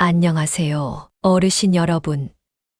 안녕하세요, 어르신 여러분.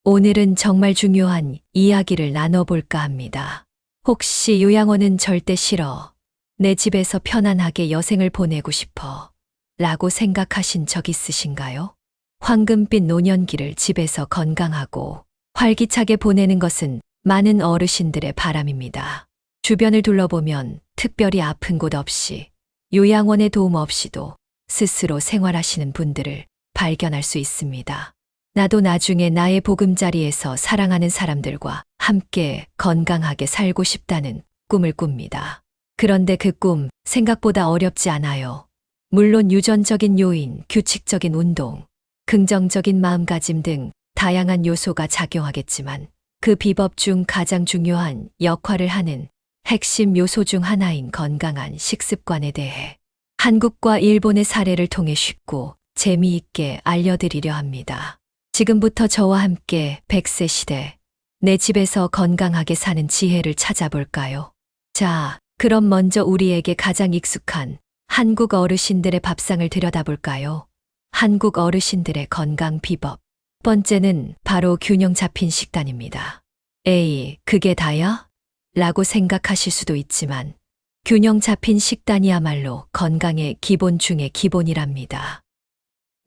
오늘은 정말 중요한 이야기를 나눠볼까 합니다. 혹시 요양원은 절대 싫어. 내 집에서 편안하게 여생을 보내고 싶어. 라고 생각하신 적 있으신가요? 황금빛 노년기를 집에서 건강하고 활기차게 보내는 것은 많은 어르신들의 바람입니다. 주변을 둘러보면 특별히 아픈 곳 없이, 요양원의 도움 없이도 스스로 생활하시는 분들을 발견할 수 있습니다. 나도 나중에 나의 보금자리에서 사랑하는 사람들과 함께 건강하게 살고 싶다는 꿈을 꿉니다. 그런데 그 꿈 생각보다 어렵지 않아요. 물론 유전적인 요인, 규칙적인 운동, 긍정적인 마음가짐 등 다양한 요소가 작용하겠지만 그 비법 중 가장 중요한 역할을 하는 핵심 요소 중 하나인 건강한 식습관에 대해 한국과 일본의 사례를 통해 쉽고 재미있게 알려드리려 합니다. 지금부터 저와 함께 100세 시대, 내 집에서 건강하게 사는 지혜를 찾아볼까요? 자, 그럼 먼저 우리에게 가장 익숙한 한국 어르신들의 밥상을 들여다볼까요? 한국 어르신들의 건강 비법. 첫 번째는 바로 균형 잡힌 식단입니다. 에이, 그게 다야? 라고 생각하실 수도 있지만 균형 잡힌 식단이야말로 건강의 기본 중의 기본이랍니다.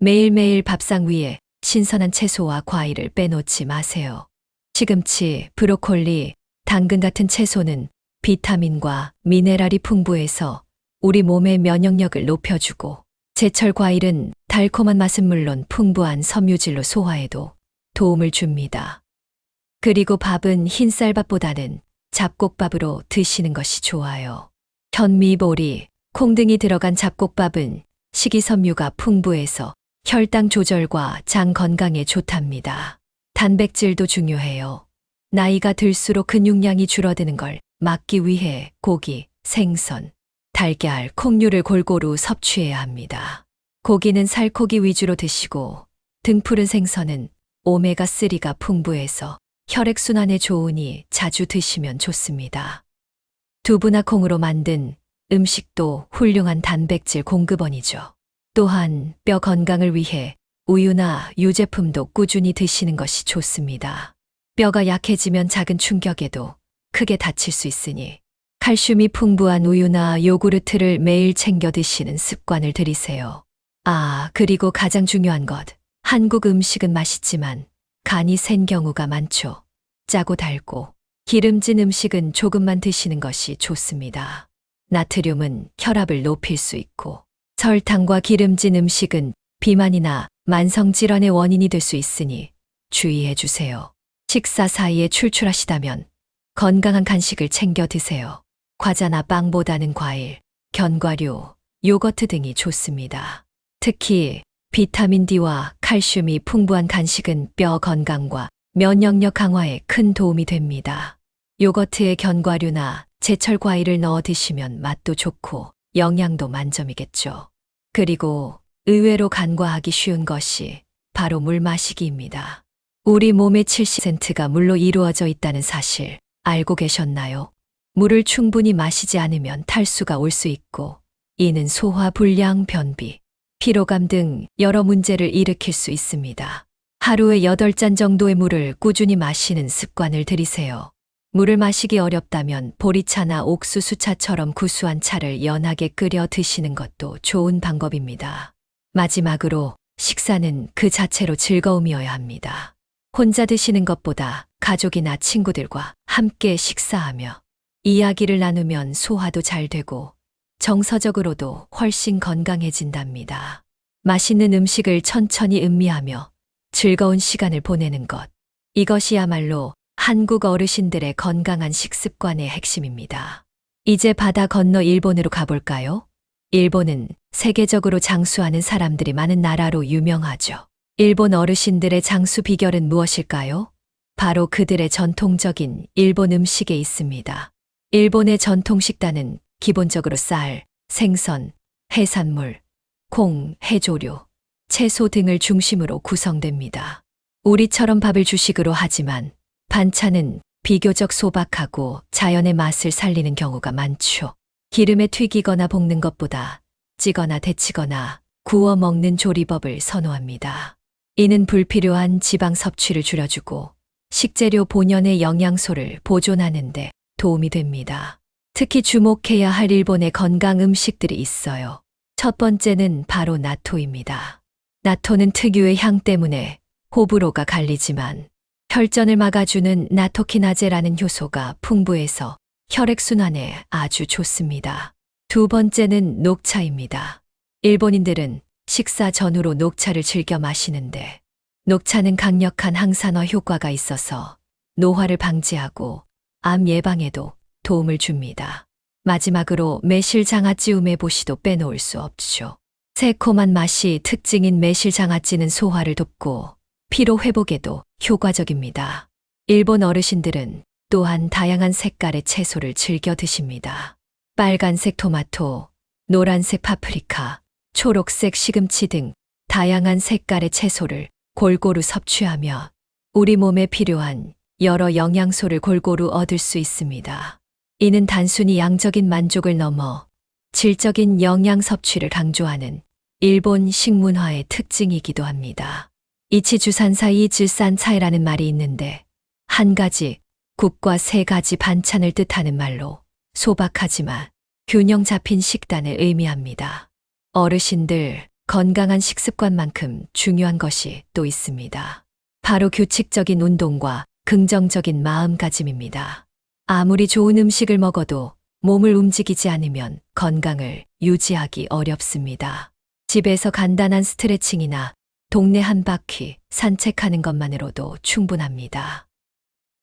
매일매일 밥상 위에 신선한 채소와 과일을 빼놓지 마세요. 시금치, 브로콜리, 당근 같은 채소는 비타민과 미네랄이 풍부해서 우리 몸의 면역력을 높여주고, 제철 과일은 달콤한 맛은 물론 풍부한 섬유질로 소화에도 도움을 줍니다. 그리고 밥은 흰쌀밥보다는 잡곡밥으로 드시는 것이 좋아요. 현미, 보리, 콩 등이 들어간 잡곡밥은 식이섬유가 풍부해서 혈당 조절과 장 건강에 좋답니다. 단백질도 중요해요. 나이가 들수록 근육량이 줄어드는 걸 막기 위해 고기, 생선, 달걀, 콩류를 골고루 섭취해야 합니다. 고기는 살코기 위주로 드시고 등푸른 생선은 오메가3가 풍부해서 혈액순환에 좋으니 자주 드시면 좋습니다. 두부나 콩으로 만든 음식도 훌륭한 단백질 공급원이죠. 또한 뼈 건강을 위해 우유나 유제품도 꾸준히 드시는 것이 좋습니다. 뼈가 약해지면 작은 충격에도 크게 다칠 수 있으니 칼슘이 풍부한 우유나 요구르트를 매일 챙겨 드시는 습관을 들이세요. 아, 그리고 가장 중요한 것. 한국 음식은 맛있지만 간이 센 경우가 많죠. 짜고 달고 기름진 음식은 조금만 드시는 것이 좋습니다. 나트륨은 혈압을 높일 수 있고, 설탕과 기름진 음식은 비만이나 만성질환의 원인이 될 수 있으니 주의해 주세요. 식사 사이에 출출하시다면 건강한 간식을 챙겨 드세요. 과자나 빵보다는 과일, 견과류, 요거트 등이 좋습니다. 특히 비타민 D와 칼슘이 풍부한 간식은 뼈 건강과 면역력 강화에 큰 도움이 됩니다. 요거트에 견과류나 제철 과일을 넣어 드시면 맛도 좋고 영양도 만점이겠죠. 그리고 의외로 간과하기 쉬운 것이 바로 물 마시기입니다. 우리 몸의 70%가 물로 이루어져 있다는 사실 알고 계셨나요? 물을 충분히 마시지 않으면 탈수가 올 수 있고, 이는 소화 불량, 변비, 피로감 등 여러 문제를 일으킬 수 있습니다. 하루에 8잔 정도의 물을 꾸준히 마시는 습관을 들이세요. 물을 마시기 어렵다면 보리차나 옥수수차처럼 구수한 차를 연하게 끓여 드시는 것도 좋은 방법입니다. 마지막으로 식사는 그 자체로 즐거움이어야 합니다. 혼자 드시는 것보다 가족이나 친구들과 함께 식사하며 이야기를 나누면 소화도 잘 되고 정서적으로도 훨씬 건강해진답니다. 맛있는 음식을 천천히 음미하며 즐거운 시간을 보내는 것. 이것이야말로 한국 어르신들의 건강한 식습관의 핵심입니다. 이제 바다 건너 일본으로 가볼까요? 일본은 세계적으로 장수하는 사람들이 많은 나라로 유명하죠. 일본 어르신들의 장수 비결은 무엇일까요? 바로 그들의 전통적인 일본 음식에 있습니다. 일본의 전통 식단은 기본적으로 쌀, 생선, 해산물, 콩, 해조류, 채소 등을 중심으로 구성됩니다. 우리처럼 밥을 주식으로 하지만 반찬은 비교적 소박하고 자연의 맛을 살리는 경우가 많죠. 기름에 튀기거나 볶는 것보다 찌거나 데치거나 구워 먹는 조리법을 선호합니다. 이는 불필요한 지방 섭취를 줄여주고 식재료 본연의 영양소를 보존하는 데 도움이 됩니다. 특히 주목해야 할 일본의 건강 음식들이 있어요. 첫 번째는 바로 나토입니다. 나토는 특유의 향 때문에 호불호가 갈리지만 혈전을 막아주는 나토키나제라는 효소가 풍부해서 혈액순환에 아주 좋습니다. 두 번째는 녹차입니다. 일본인들은 식사 전후로 녹차를 즐겨 마시는데 녹차는 강력한 항산화 효과가 있어서 노화를 방지하고 암 예방에도 도움을 줍니다. 마지막으로 매실장아찌 우메보시도 빼놓을 수 없죠. 새콤한 맛이 특징인 매실장아찌는 소화를 돕고 피로 회복에도 효과적입니다. 일본 어르신들은 또한 다양한 색깔의 채소를 즐겨 드십니다. 빨간색 토마토, 노란색 파프리카, 초록색 시금치 등 다양한 색깔의 채소를 골고루 섭취하며 우리 몸에 필요한 여러 영양소를 골고루 얻을 수 있습니다. 이는 단순히 양적인 만족을 넘어 질적인 영양 섭취를 강조하는 일본 식문화의 특징이기도 합니다. 이치주산사이 질산차이라는 말이 있는데 한 가지 국과 세 가지 반찬을 뜻하는 말로 소박하지만 균형 잡힌 식단을 의미합니다. 어르신들 건강한 식습관만큼 중요한 것이 또 있습니다. 바로 규칙적인 운동과 긍정적인 마음가짐입니다. 아무리 좋은 음식을 먹어도 몸을 움직이지 않으면 건강을 유지하기 어렵습니다. 집에서 간단한 스트레칭이나 동네 한 바퀴 산책하는 것만으로도 충분합니다.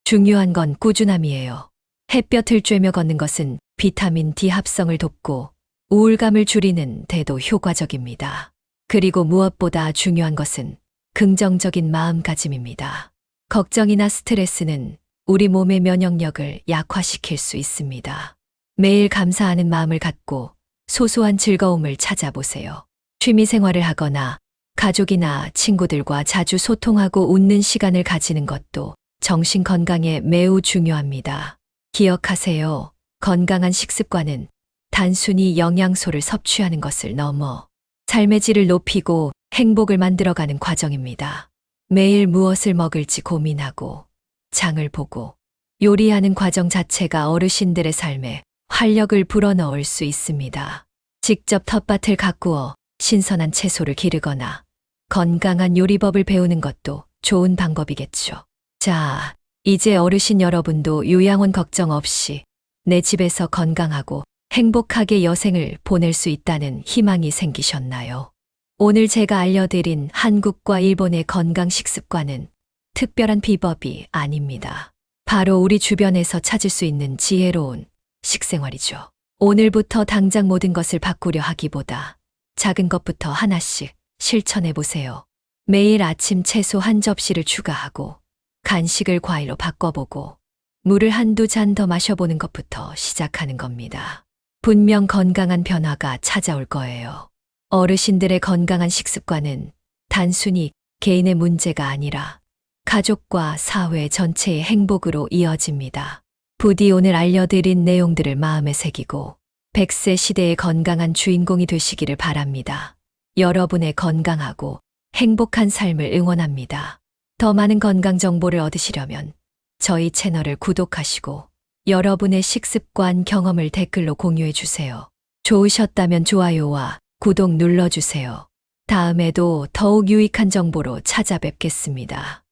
중요한 건 꾸준함이에요. 햇볕을 쬐며 걷는 것은 비타민 D 합성을 돕고 우울감을 줄이는 데도 효과적입니다. 그리고 무엇보다 중요한 것은 긍정적인 마음가짐입니다. 걱정이나 스트레스는 우리 몸의 면역력을 약화시킬 수 있습니다. 매일 감사하는 마음을 갖고 소소한 즐거움을 찾아보세요. 취미 생활을 하거나 가족이나 친구들과 자주 소통하고 웃는 시간을 가지는 것도 정신 건강에 매우 중요합니다. 기억하세요. 건강한 식습관은 단순히 영양소를 섭취하는 것을 넘어 삶의 질을 높이고 행복을 만들어가는 과정입니다. 매일 무엇을 먹을지 고민하고 장을 보고 요리하는 과정 자체가 어르신들의 삶에 활력을 불어넣을 수 있습니다. 직접 텃밭을 가꾸어 신선한 채소를 기르거나 건강한 요리법을 배우는 것도 좋은 방법이겠죠. 자, 이제 어르신 여러분도 요양원 걱정 없이 내 집에서 건강하고 행복하게 여생을 보낼 수 있다는 희망이 생기셨나요? 오늘 제가 알려드린 한국과 일본의 건강 식습관은 특별한 비법이 아닙니다. 바로 우리 주변에서 찾을 수 있는 지혜로운 식생활이죠. 오늘부터 당장 모든 것을 바꾸려 하기보다 작은 것부터 하나씩 실천해 보세요. 매일 아침 채소 한 접시를 추가하고 간식을 과일로 바꿔보고 물을 한두 잔 더 마셔보는 것부터 시작하는 겁니다. 분명 건강한 변화가 찾아올 거예요. 어르신들의 건강한 식습관은 단순히 개인의 문제가 아니라 가족과 사회 전체의 행복으로 이어집니다. 부디 오늘 알려드린 내용들을 마음에 새기고 100세 시대의 건강한 주인공이 되시기를 바랍니다. 여러분의 건강하고 행복한 삶을 응원합니다. 더 많은 건강 정보를 얻으시려면 저희 채널을 구독하시고 여러분의 식습관 경험을 댓글로 공유해 주세요. 좋으셨다면 좋아요와 구독 눌러주세요. 다음에도 더욱 유익한 정보로 찾아뵙겠습니다.